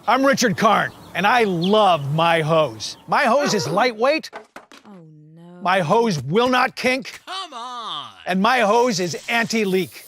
I'm Richard Karn, and I love my hose. My hose is lightweight. Oh, no. My hose will not kink. Come on! And my hose is anti-leak.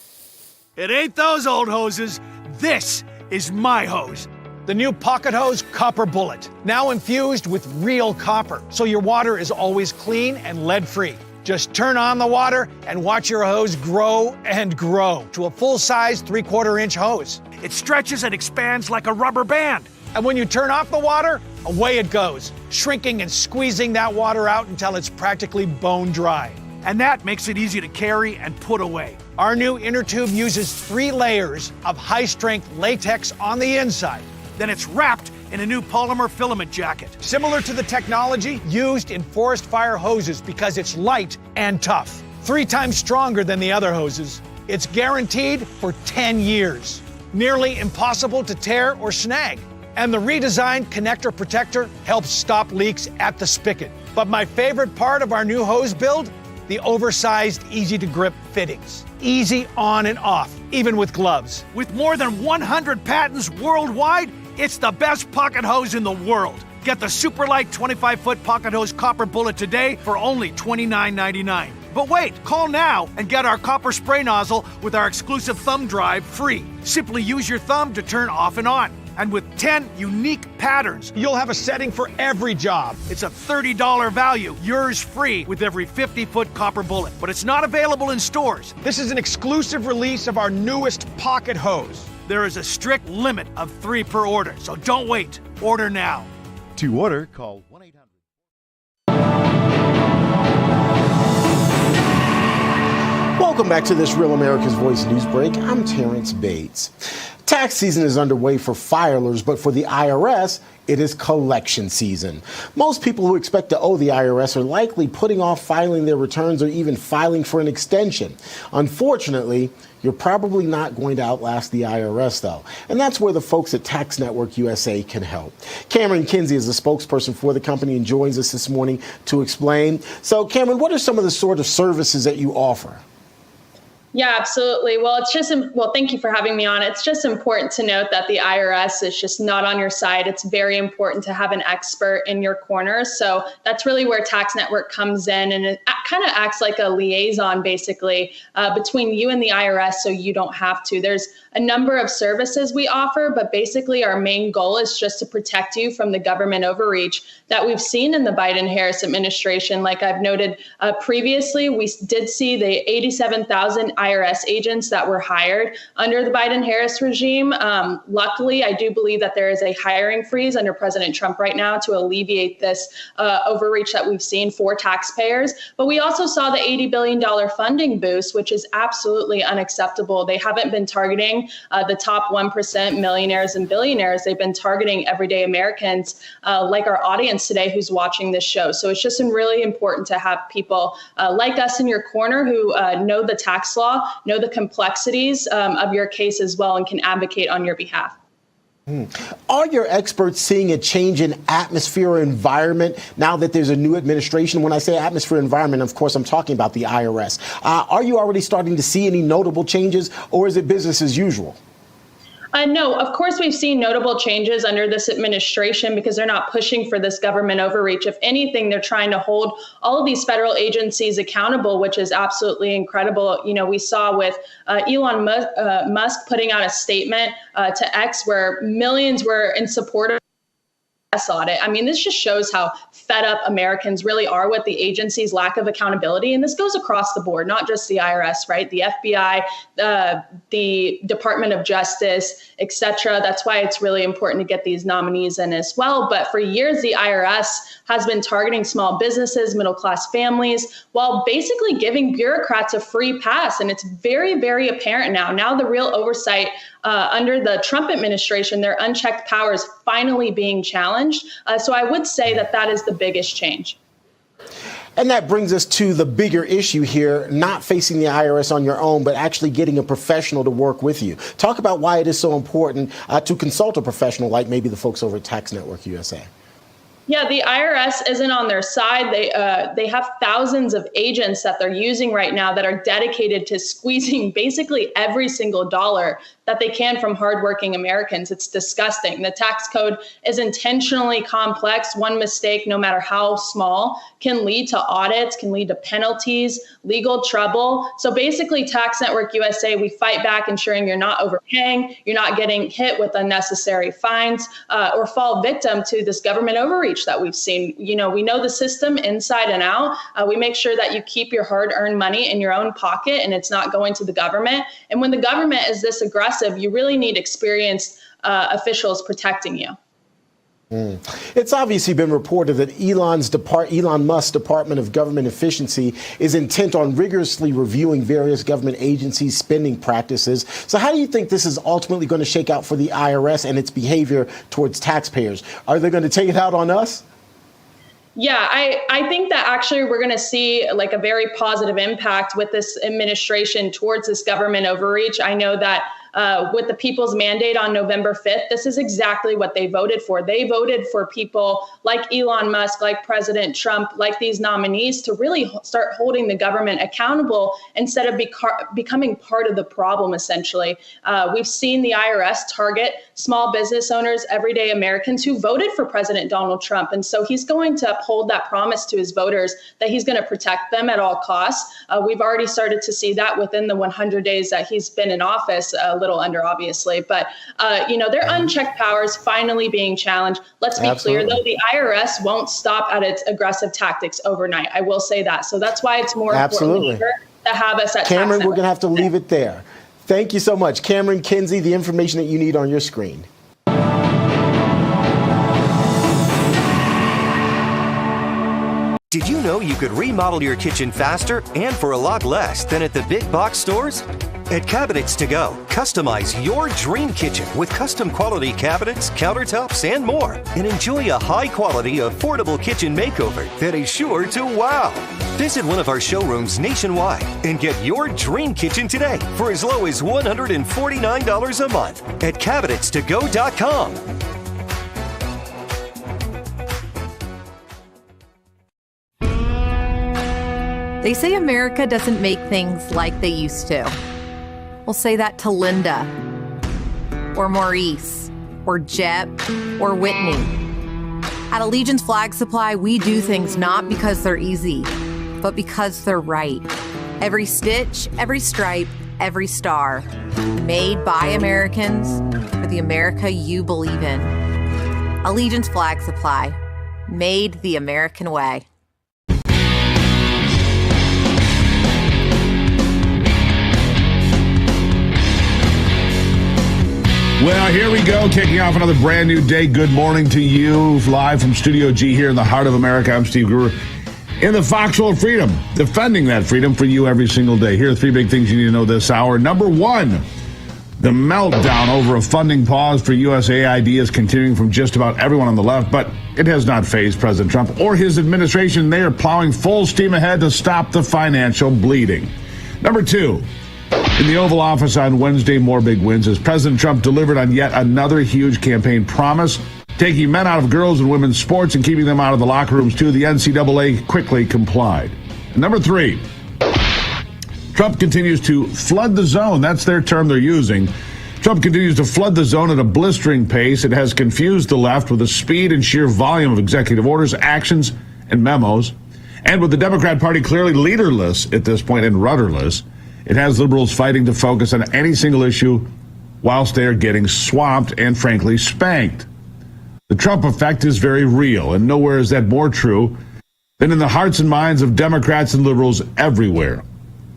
It ain't those old hoses. This is my hose. The new Pocket Hose Copper Bullet, now infused with real copper, so your water is always clean and lead-free. Just turn on the water and watch your hose grow and grow to a full-size 3/4-inch hose. It stretches and expands like a rubber band. And when you turn off the water, away it goes, shrinking and squeezing that water out until it's practically bone dry. And that makes it easy to carry and put away. Our new inner tube uses 3 layers of high-strength latex on the inside. Then it's wrapped in a new polymer filament jacket. Similar to the technology used in forest fire hoses because it's light and tough. 3 times stronger than the other hoses. It's guaranteed for 10 years. Nearly impossible to tear or snag. And the redesigned connector protector helps stop leaks at the spigot. But my favorite part of our new hose build? The oversized, easy-to-grip fittings. Easy on and off, even with gloves. With more than 100 patents worldwide, it's the best pocket hose in the world. Get the super light 25-foot pocket hose copper bullet today for only $29.99. But wait, call now and get our copper spray nozzle with our exclusive thumb drive free. Simply use your thumb to turn off and on. And with 10 unique patterns, You'll have a setting for every job. it's a $30 value, yours free with every 50-foot copper bullet. But it's not available in stores. This is an exclusive release of our newest pocket hose. There is a strict limit of 3 per order, so don't wait. Order now. To order, call 1-800. Welcome back to this Real America's Voice News Break. I'm Terrence Bates. Tax season is underway for filers, but for the IRS, it is collection season. Most people who expect to owe the IRS are likely putting off filing their returns or even filing for an extension. Unfortunately, you're probably not going to outlast the IRS, though. And that's where the folks at Tax Network USA can help. Cameron Kinsey is the spokesperson for the company and joins us this morning to explain. So, Cameron, what are some of the sort of services that you offer? Yeah, absolutely. Well, thank you for having me on. It's just important to note that the IRS is just not on your side. It's very important to have an expert in your corner. So that's really where Tax Network comes in, and it kind of acts like a liaison, basically, between you and the IRS, so you don't have to. There's a number of services we offer, but basically our main goal is just to protect you from the government overreach that we've seen in the Biden-Harris administration. Like I've noted previously, we did see the 87,000 IRS agents that were hired under the Biden-Harris regime. Luckily, I do believe that there is a hiring freeze under President Trump right now to alleviate this overreach that we've seen for taxpayers. But we also saw the $80 billion funding boost, which is absolutely unacceptable. They haven't been targeting the top 1% millionaires and billionaires. They've been targeting everyday Americans like our audience today who's watching this show. So it's just really important to have people like us in your corner who know the tax law, know the complexities of your case as well, and can advocate on your behalf. Are your experts seeing a change in atmosphere or environment now that there's a new administration? When I say atmosphere environment, of course, I'm talking about the IRS. Are you already starting to see any notable changes, or is it business as usual? No, of course, we've seen notable changes under this administration because they're not pushing for this government overreach. If anything, they're trying to hold all of these federal agencies accountable, which is absolutely incredible. You know, we saw with Elon Musk putting out a statement to X where millions were in support of audit. I mean, this just shows how fed up Americans really are with the agency's lack of accountability. And this goes across the board, not just the IRS, right? The FBI, the Department of Justice, et cetera. That's why it's really important to get these nominees in as well. But for years, the IRS has been targeting small businesses, middle-class families, while basically giving bureaucrats a free pass. And it's very, very apparent now. Now the real oversight under the Trump administration, their unchecked powers finally being challenged. So I would say that that is the biggest change. And that brings us to the bigger issue here, not facing the IRS on your own, but actually getting a professional to work with you. Talk about why it is so important to consult a professional like maybe the folks over at Tax Network USA. Yeah, the IRS isn't on their side. They have thousands of agents that they're using right now that are dedicated to squeezing basically every single dollar that they can from hardworking Americans. It's disgusting. The tax code is intentionally complex. One mistake, no matter how small, can lead to audits, can lead to penalties, legal trouble. So basically, Tax Network USA, we fight back ensuring you're not overpaying, you're not getting hit with unnecessary fines, or fall victim to this government overreach that we've seen. You know, we know the system inside and out. We make sure that you keep your hard-earned money in your own pocket and it's not going to the government. And when the government is this aggressive, you really need experienced officials protecting you. It's obviously been reported that Elon Musk's Department of Government Efficiency is intent on rigorously reviewing various government agencies' spending practices. So how do you think this is ultimately going to shake out for the IRS and its behavior towards taxpayers? Are they going to take it out on us? Yeah, I think that actually we're going to see like a very positive impact with this administration towards this government overreach. I know that with the people's mandate on November 5th, this is exactly what they voted for. They voted for people like Elon Musk, like President Trump, like these nominees to really start holding the government accountable instead of becoming part of the problem, essentially. We've seen the IRS target small business owners, everyday Americans who voted for President Donald Trump. And so he's going to uphold that promise to his voters that he's going to protect them at all costs. We've already started to see that within the 100 days that he's been in office, a little under, obviously. But, their unchecked powers finally being challenged. Let's be clear, though, the IRS won't stop at its aggressive tactics overnight. I will say that. So that's why it's more important to have us at Cameron, Tax we're going to have to leave it there. Thank you so much. Cameron Kinsey, the information that you need on your screen. Did you know you could remodel your kitchen faster and for a lot less than at the big box stores? At Cabinets to Go, customize your dream kitchen with custom quality cabinets, countertops, and more. And enjoy a high-quality, affordable kitchen makeover that is sure to wow. Visit one of our showrooms nationwide and get your dream kitchen today for as low as $149 a month at cabinetstogo.com. They say America doesn't make things like they used to. We'll say that to Linda, or Maurice, or Jep, or Whitney. At Allegiance Flag Supply, we do things not because they're easy, but because they're right. Every stitch, every stripe, every star. Made by Americans for the America you believe in. Allegiance Flag Supply. Made the American way. Well, here we go, kicking off another brand new day. Good morning to you, live from Studio G here in the heart of America. I'm Steve Gruber in the foxhole of freedom, defending that freedom for you every single day. Here are three big things you need to know this hour. Number one, the meltdown over a funding pause for USAID is continuing from just about everyone on the left, but it has not fazed President Trump or his administration. They are plowing full steam ahead to stop the financial bleeding. Number two, in the Oval Office on Wednesday, more big wins as President Trump delivered on yet another huge campaign promise, taking men out of girls' and women's sports and keeping them out of the locker rooms too. The NCAA quickly complied. And number three, Trump continues to flood the zone. That's their term they're using. Trump continues to flood the zone at a blistering pace. It has confused the left with the speed and sheer volume of executive orders, actions, and memos. And with the Democrat Party clearly leaderless at this point and rudderless, it has liberals fighting to focus on any single issue whilst they are getting swamped and, frankly, spanked. The Trump effect is very real, and nowhere is that more true than in the hearts and minds of Democrats and liberals everywhere.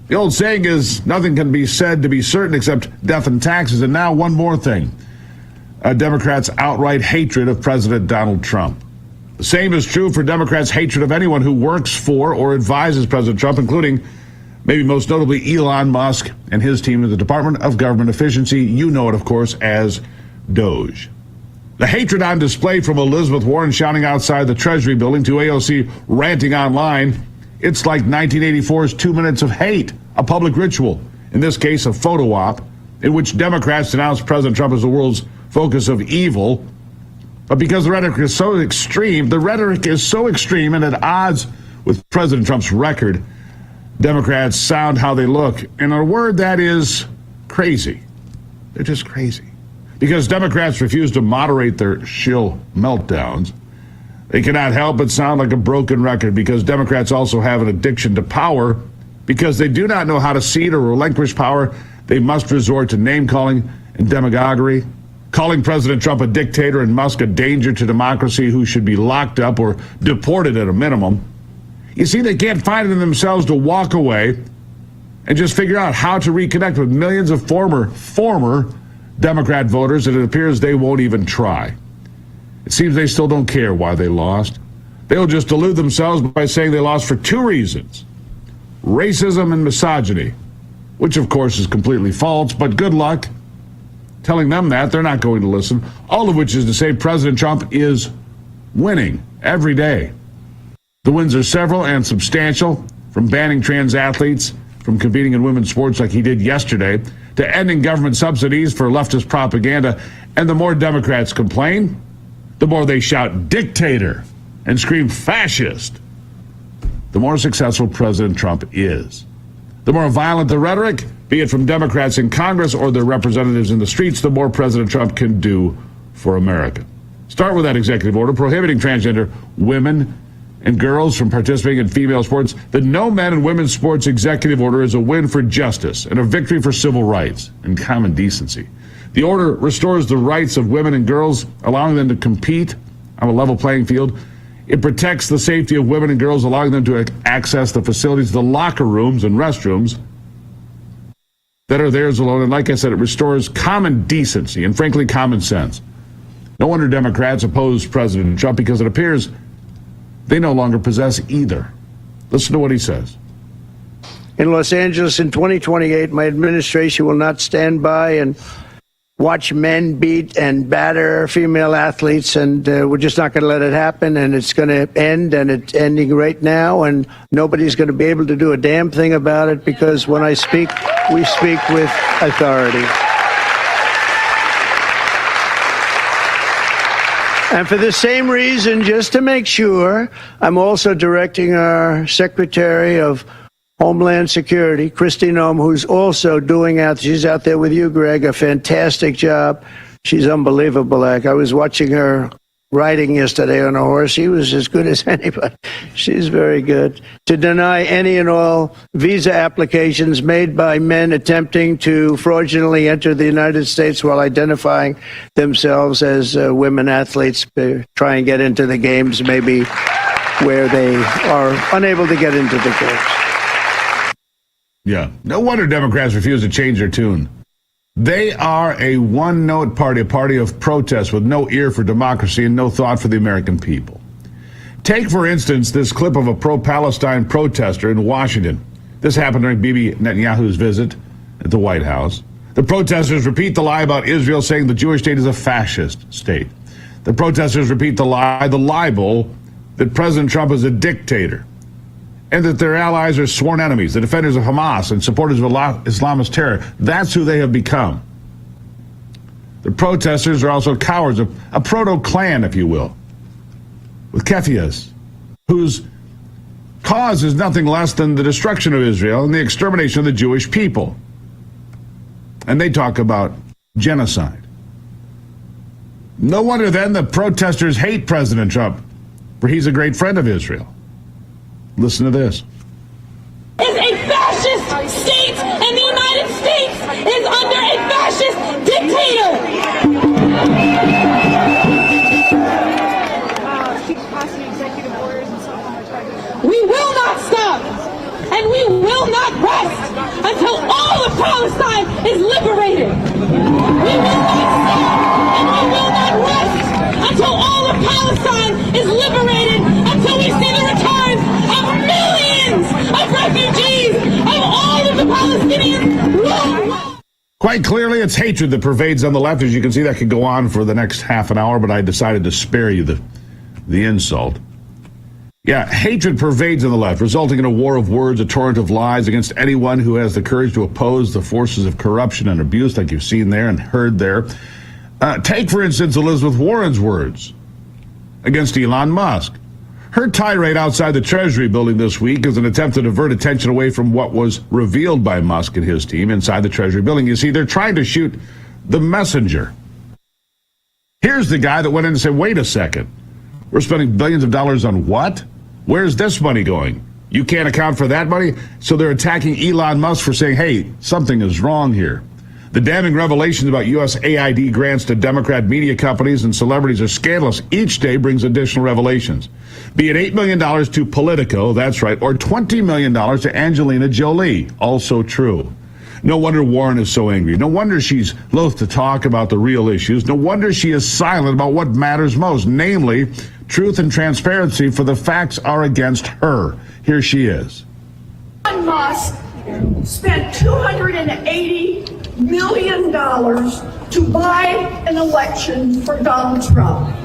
The old saying is, nothing can be said to be certain except death and taxes. And now one more thing, Democrats' outright hatred of President Donald Trump. The same is true for Democrats' hatred of anyone who works for or advises President Trump, including maybe most notably Elon Musk and his team at the Department of Government Efficiency. You know it, of course, as DOGE. The hatred on display from Elizabeth Warren shouting outside the Treasury building to AOC ranting online. It's like 1984's 2 minutes of hate, a public ritual, in this case a photo op, in which Democrats denounced President Trump as the world's focus of evil. But because the rhetoric is so extreme and at odds with President Trump's record, Democrats sound how they look. In a word, that is crazy. They're just crazy. Because Democrats refuse to moderate their shill meltdowns, they cannot help but sound like a broken record, because Democrats also have an addiction to power. Because they do not know how to cede or relinquish power, they must resort to name-calling and demagoguery, calling President Trump a dictator and Musk a danger to democracy who should be locked up or deported at a minimum. You see, they can't find it in themselves to walk away and just figure out how to reconnect with millions of former Democrat voters, and it appears they won't even try. It seems they still don't care why they lost. They'll just delude themselves by saying they lost for two reasons: racism and misogyny, which of course is completely false, but good luck telling them that. They're not going to listen. All of which is to say President Trump is winning every day. The wins are several and substantial, from banning trans athletes from competing in women's sports like he did yesterday, to ending government subsidies for leftist propaganda. And the more Democrats complain, the more they shout dictator and scream fascist, the more successful President Trump is. The more violent the rhetoric, be it from Democrats in Congress or their representatives in the streets, the more President Trump can do for America. Start with that executive order prohibiting transgender women and girls from participating in female sports. The No Men and Women's Sports executive order is a win for justice and a victory for civil rights and common decency. The order restores the rights of women and girls, allowing them to compete on a level playing field. It protects the safety of women and girls, allowing them to access the facilities, the locker rooms and restrooms that are theirs alone. And like I said, it restores common decency and, frankly, common sense. No wonder Democrats oppose President Trump, because it appears they no longer possess either. Listen to what he says. In Los Angeles in 2028, my administration will not stand by and watch men beat and batter female athletes, and we're just not going to let it happen, and it's going to end, and it's ending right now, and nobody's going to be able to do a damn thing about it, because when I speak, we speak with authority. And for the same reason, just to make sure, I'm also directing our Secretary of Homeland Security, Kristi Noem, who's also doing she's out there with you, Greg, a fantastic job. She's unbelievable. I was watching her riding yesterday on a horse. She was as good as anybody. She's very good. To deny any and all visa applications made by men attempting to fraudulently enter the United States while identifying themselves as women athletes, try and get into the games maybe where they are unable to get into the games. Yeah, no wonder Democrats refuse to change their tune. They are a one-note party, a party of protest with no ear for democracy and no thought for the American people. Take, for instance, this clip of a pro-Palestine protester in Washington. This happened during Bibi Netanyahu's visit at the White House. The protesters repeat the lie about Israel, saying the Jewish state is a fascist state. The protesters repeat the libel, that President Trump is a dictator, and that their allies are sworn enemies, the defenders of Hamas and supporters of Islamist terror. That's who they have become. The protesters are also cowards, a proto-Klan, if you will, with kefias, whose cause is nothing less than the destruction of Israel and the extermination of the Jewish people. And they talk about genocide. No wonder then the protesters hate President Trump, for he's a great friend of Israel. Listen to this. Is a fascist state, and the United States is under a fascist dictator. We will not stop, and we will not rest until all of Palestine is liberated. We will not stop, and we will not rest until all of Palestine is liberated, until we see the return of millions of refugees, of all of the Palestinians. Quite clearly, it's hatred that pervades on the left. As you can see, that could go on for the next half an hour, but I decided to spare you the insult. Yeah, hatred pervades on the left, resulting in a war of words, a torrent of lies against anyone who has the courage to oppose the forces of corruption and abuse, like you've seen there and heard there. Take, for instance, Elizabeth Warren's words against Elon Musk. Her tirade outside the Treasury building this week is an attempt to divert attention away from what was revealed by Musk and his team inside the Treasury building. You see, they're trying to shoot the messenger. Here's the guy that went in and said, wait a second. We're spending billions of dollars on what? Where's this money going? You can't account for that money? So they're attacking Elon Musk for saying, hey, something is wrong here. The damning revelations about USAID grants to Democrat media companies and celebrities are scandalous. Each day brings additional revelations. Be it $8 million to Politico, that's right, or $20 million to Angelina Jolie, also true. No wonder Warren is so angry. No wonder she's loath to talk about the real issues. No wonder she is silent about what matters most, namely truth and transparency, for the facts are against her. Here she is. Elon Musk spent $280 million to buy an election for Donald Trump.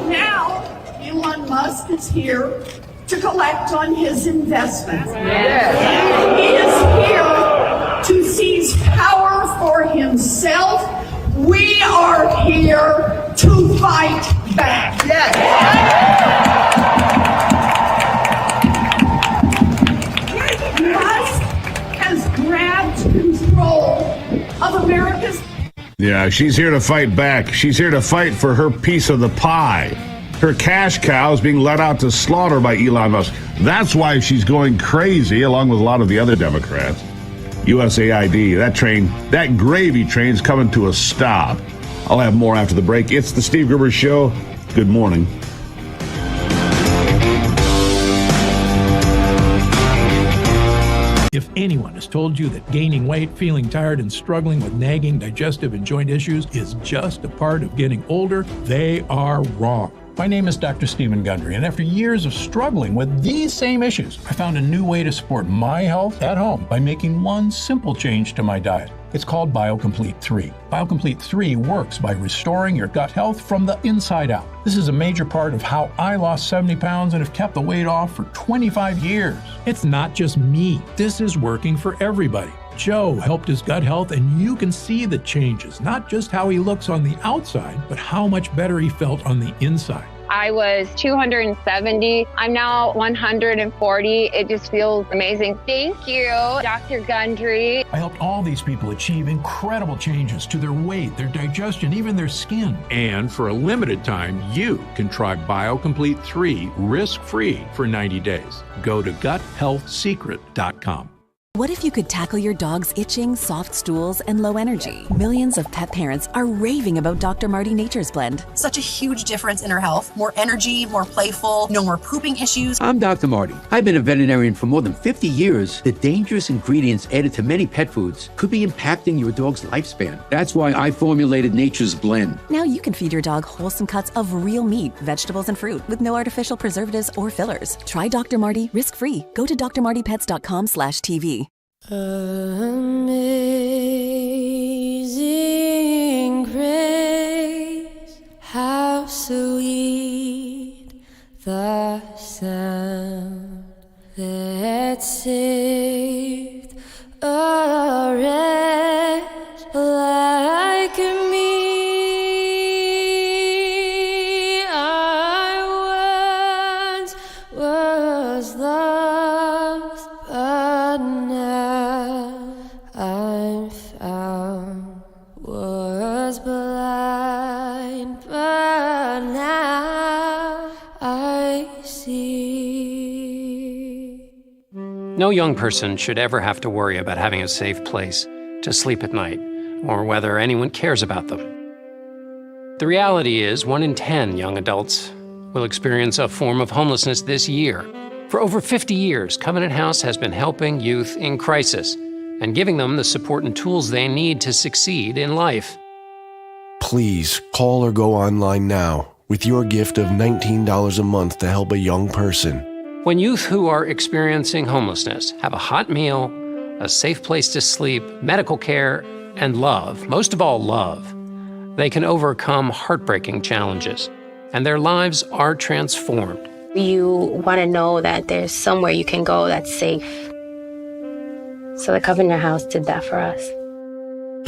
Now, Elon Musk is here to collect on his investment. He is here to seize power for himself. We are here to fight back. Musk has grabbed control of America's. Yeah, she's here to fight back. She's here to fight for her piece of the pie. Her cash cow is being let out to slaughter by Elon Musk. That's why she's going crazy, along with a lot of the other Democrats. USAID, that train, that gravy train's coming to a stop. I'll have more after the break. It's the Steve Gruber Show. Good morning. If anyone has told you that gaining weight, feeling tired, and struggling with nagging digestive and joint issues is just a part of getting older, they are wrong. My name is Dr. Stephen Gundry, and after years of struggling with these same issues, I found a new way to support my health at home by making one simple change to my diet. It's called BioComplete 3. BioComplete 3 works by restoring your gut health from the inside out. This is a major part of how I lost 70 pounds and have kept the weight off for 25 years. It's not just me. This is working for everybody. Joe helped his gut health, and you can see the changes, not just how he looks on the outside, but how much better he felt on the inside. I was 270. I'm now 140. It just feels amazing. Thank you, Dr. Gundry. I helped all these people achieve incredible changes to their weight, their digestion, even their skin. And for a limited time, you can try BioComplete 3 risk-free for 90 days. Go to guthealthsecret.com. What if you could tackle your dog's itching, soft stools, and low energy? Millions of pet parents are raving about Dr. Marty Nature's Blend. Such a huge difference in her health. More energy, more playful, no more pooping issues. I'm Dr. Marty. I've been a veterinarian for more than 50 years. The dangerous ingredients added to many pet foods could be impacting your dog's lifespan. That's why I formulated Nature's Blend. Now you can feed your dog wholesome cuts of real meat, vegetables, and fruit with no artificial preservatives or fillers. Try Dr. Marty risk-free. Go to drmartypets.com/TV. Amazing grace, how sweet the sound that saved a wretch like me. I once was lost, but now I'm found. Was blind, but now I see. No young person should ever have to worry about having a safe place to sleep at night, or whether anyone cares about them. The reality is 1 in 10 young adults will experience a form of homelessness this year. For over 50 years, Covenant House has been helping youth in crisis and giving them the support and tools they need to succeed in life. Please call or go online now with your gift of $19 a month to help a young person. When youth who are experiencing homelessness have a hot meal, a safe place to sleep, medical care, and love, most of all love, they can overcome heartbreaking challenges, and their lives are transformed. You want to know that there's somewhere you can go that's safe. So the Covenant House did that for us.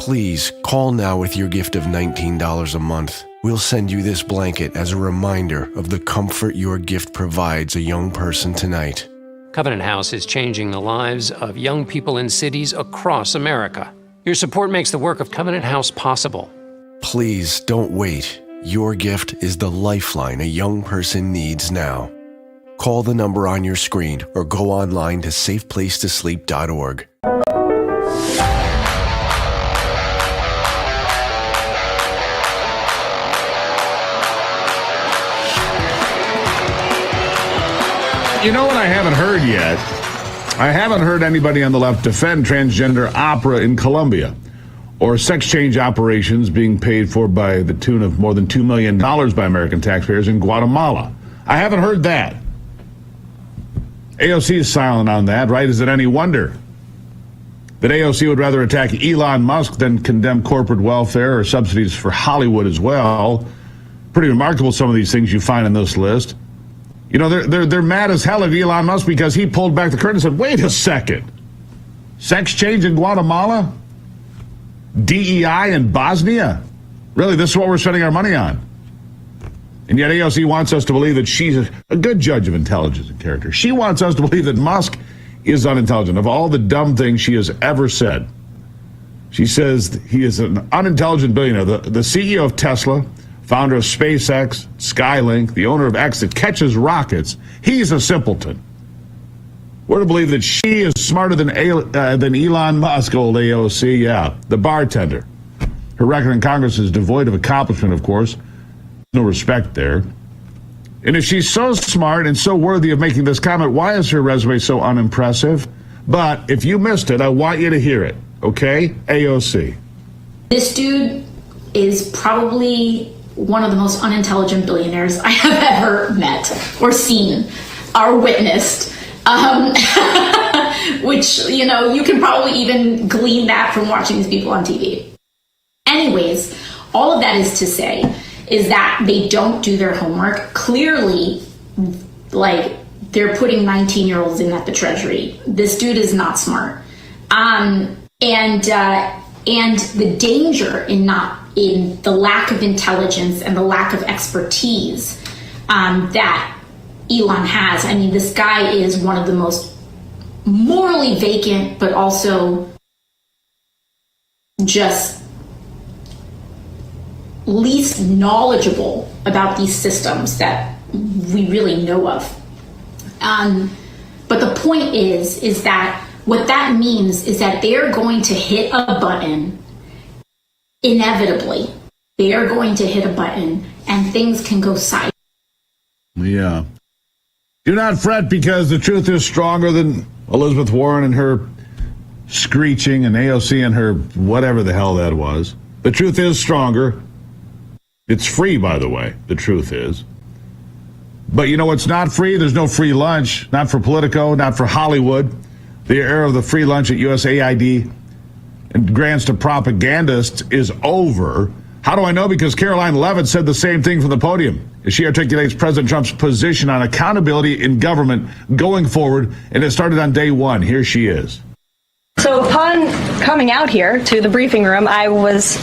Please call now with your gift of $19 a month. We'll send you this blanket as a reminder of the comfort your gift provides a young person tonight. Covenant House is changing the lives of young people in cities across America. Your support makes the work of Covenant House possible. Please don't wait. Your gift is the lifeline a young person needs now. Call the number on your screen or go online to safeplacetosleep.org. You know what I haven't heard yet? I haven't heard anybody on the left defend transgender opera in Colombia or sex change operations being paid for by the tune of more than $2 million by American taxpayers in Guatemala. I haven't heard that. AOC is silent on that, right? Is it any wonder that AOC would rather attack Elon Musk than condemn corporate welfare or subsidies for Hollywood as well? Pretty remarkable, some of these things you find in this list. You know, they're mad as hell at Elon Musk because he pulled back the curtain and said, wait a second. Sex change in Guatemala? DEI in Bosnia? Really, this is what we're spending our money on. And yet AOC wants us to believe that she's a good judge of intelligence and character. She wants us to believe that Musk is unintelligent. Of all the dumb things she has ever said, she says he is an unintelligent billionaire. The CEO of Tesla, founder of SpaceX, Skylink, the owner of X that catches rockets, he's a simpleton. We're to believe that she is smarter than Elon Musk, old AOC, yeah, the bartender. Her record in Congress is devoid of accomplishment, of course. No respect there. And if she's so smart and so worthy of making this comment, why is her resume so unimpressive? But if you missed it, I want you to hear it, okay? AOC. This dude is probably one of the most unintelligent billionaires I have ever met or seen or witnessed. Which, you know, you can probably even glean that from watching these people on TV. Anyways, all of that is to say is that they don't do their homework. Clearly, like, they're putting 19-year-olds in at the Treasury. This dude is not smart. And the danger in the lack of intelligence and the lack of expertise that Elon has. I mean, this guy is one of the most morally vacant, but also just least knowledgeable about these systems that we really know of. But the point is that what that means is that they're going to hit a button. Inevitably, they are going to hit a button and things can go sideways. Yeah. Do not fret because the truth is stronger than Elizabeth Warren and her screeching and AOC and her whatever the hell that was. The truth is stronger. It's free, by the way, the truth is. But you know what's not free? There's no free lunch. Not for Politico, not for Hollywood. The era of the free lunch at USAID and grants to propagandists is over. How do I know? Because Caroline Leavitt said the same thing from the podium as she articulates President Trump's position on accountability in government going forward, and it started on day one. Here she is. So upon coming out here to the briefing room, I was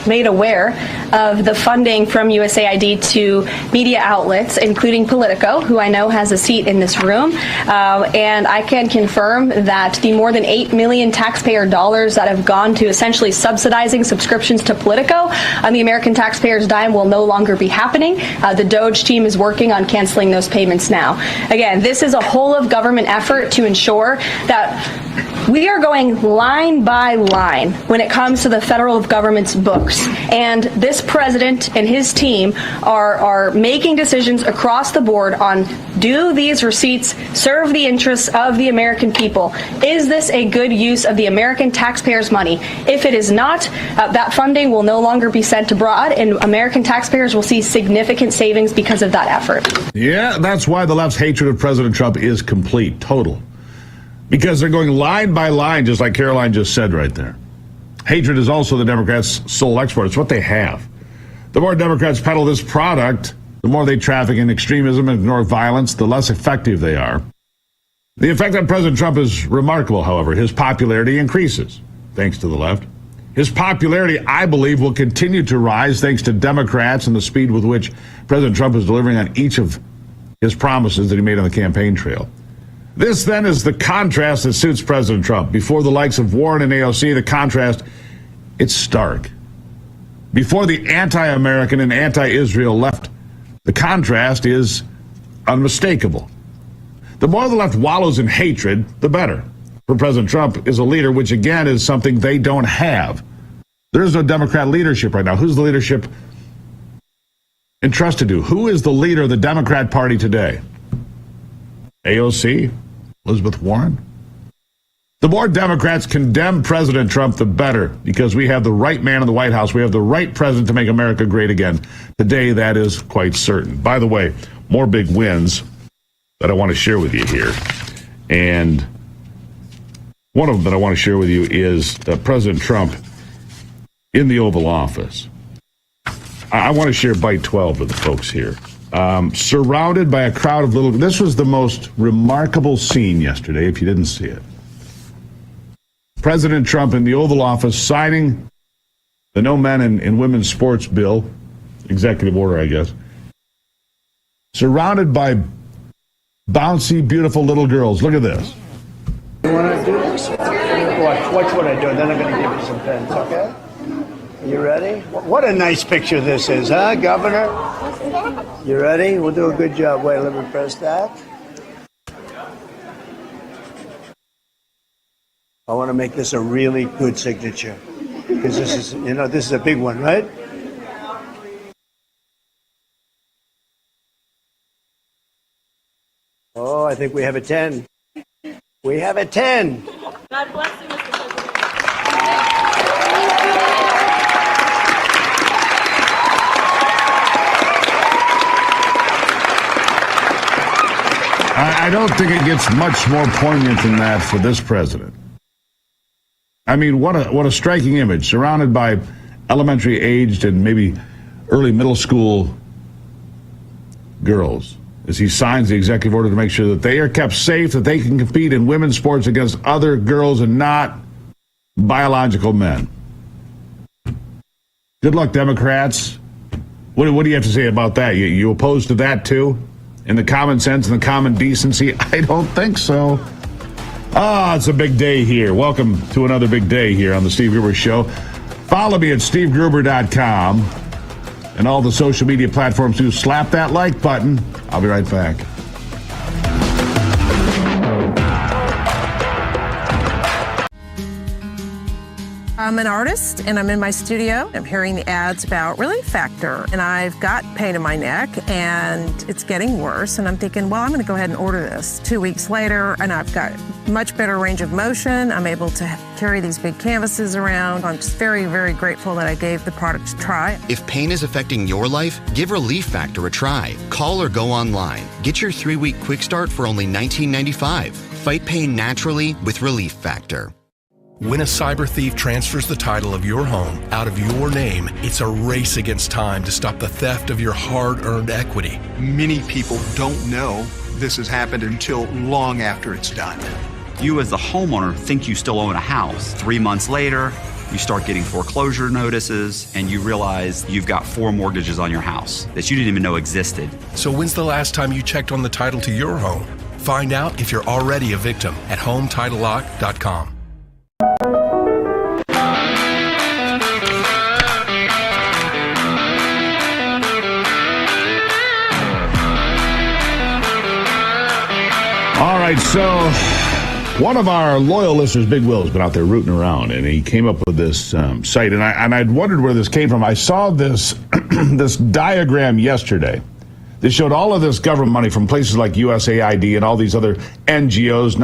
made aware of the funding from USAID to media outlets, including Politico, who I know has a seat in this room. And I can confirm that the more than $8 million taxpayer dollars that have gone to essentially subsidizing subscriptions to Politico on the American taxpayers' dime will no longer be happening. The DOJ team is working on canceling those payments now. Again, this is a whole of government effort to ensure that we are going line by line when it comes to the federal government's books. And this president and his team are making decisions across the board on, do these receipts serve the interests of the American people? Is this a good use of the American taxpayers' money? If it is not, that funding will no longer be sent abroad, and American taxpayers will see significant savings because of that effort. Yeah, that's why the left's hatred of President Trump is complete, total. Because they're going line by line, just like Caroline just said right there. Hatred is also the Democrats' sole export. It's what they have. The more Democrats peddle this product, the more they traffic in extremism and ignore violence, the less effective they are. The effect on President Trump is remarkable, however. His popularity increases, thanks to the left. His popularity, I believe, will continue to rise thanks to Democrats and the speed with which President Trump is delivering on each of his promises that he made on the campaign trail. This then is the contrast that suits President Trump. Before the likes of Warren and AOC, the contrast, it's stark. Before the anti-American and anti-Israel left, the contrast is unmistakable. The more the left wallows in hatred, the better. For President Trump is a leader, which again is something they don't have. There is no Democrat leadership right now. Who's the leadership entrusted to? Who is the leader of the Democrat Party today? AOC? Elizabeth Warren? The more Democrats condemn President Trump, the better, because we have the right man in the White House. We have the right president to make America great again. Today, that is quite certain. By the way, more big wins that I want to share with you here. And one of them that I want to share with you is President Trump in the Oval Office. I want to share bite 12 with the folks here. Surrounded by a crowd of little... This was the most remarkable scene yesterday, if you didn't see it. President Trump in the Oval Office signing the No Men in Women's Sports Bill, executive order, I guess, surrounded by bouncy, beautiful little girls. Look at this. You want to do this? Watch what I do, and then I'm going to give you some pens, okay? You ready? What a nice picture this is, huh, Governor? You ready? We'll do a good job. Wait, let me press that. I want to make this a really good signature, because this is, this is a big one, right? Oh, I think we have a 10. We have a 10. God bless you, Mr. President. I don't think it gets much more poignant than that for this president. I mean, what a striking image, surrounded by elementary-aged and maybe early middle school girls, as he signs the executive order to make sure that they are kept safe, that they can compete in women's sports against other girls and not biological men. Good luck, Democrats. What do you have to say about that? You opposed to that, too? In the common sense and the common decency? I don't think so. It's a big day here. Welcome to another big day here on the Steve Gruber Show. Follow me at stevegruber.com and all the social media platforms too. Slap that like button. I'll be right back. I'm an artist, and I'm in my studio. I'm hearing the ads about Relief Factor, and I've got pain in my neck, and it's getting worse, and I'm thinking, well, I'm going to go ahead and order this. 2 weeks later, and I've got much better range of motion. I'm able to carry these big canvases around. I'm just very, very grateful that I gave the product a try. If pain is affecting your life, give Relief Factor a try. Call or go online. Get your 3-week quick start for only $19.95. Fight pain naturally with Relief Factor. When a cyber thief transfers the title of your home out of your name, it's a race against time to stop the theft of your hard-earned equity. Many people don't know this has happened until long after it's done. You as the homeowner think you still own a house. 3 months later, you start getting foreclosure notices and you realize you've got 4 mortgages on your house that you didn't even know existed. So when's the last time you checked on the title to your home? Find out if you're already a victim at HomeTitleLock.com. All right, so one of our loyal listeners, Big Will, has been out there rooting around, and he came up with this site, and I'd wondered where this came from. I saw this this diagram yesterday. They showed all of this government money from places like USAID and all these other NGOs,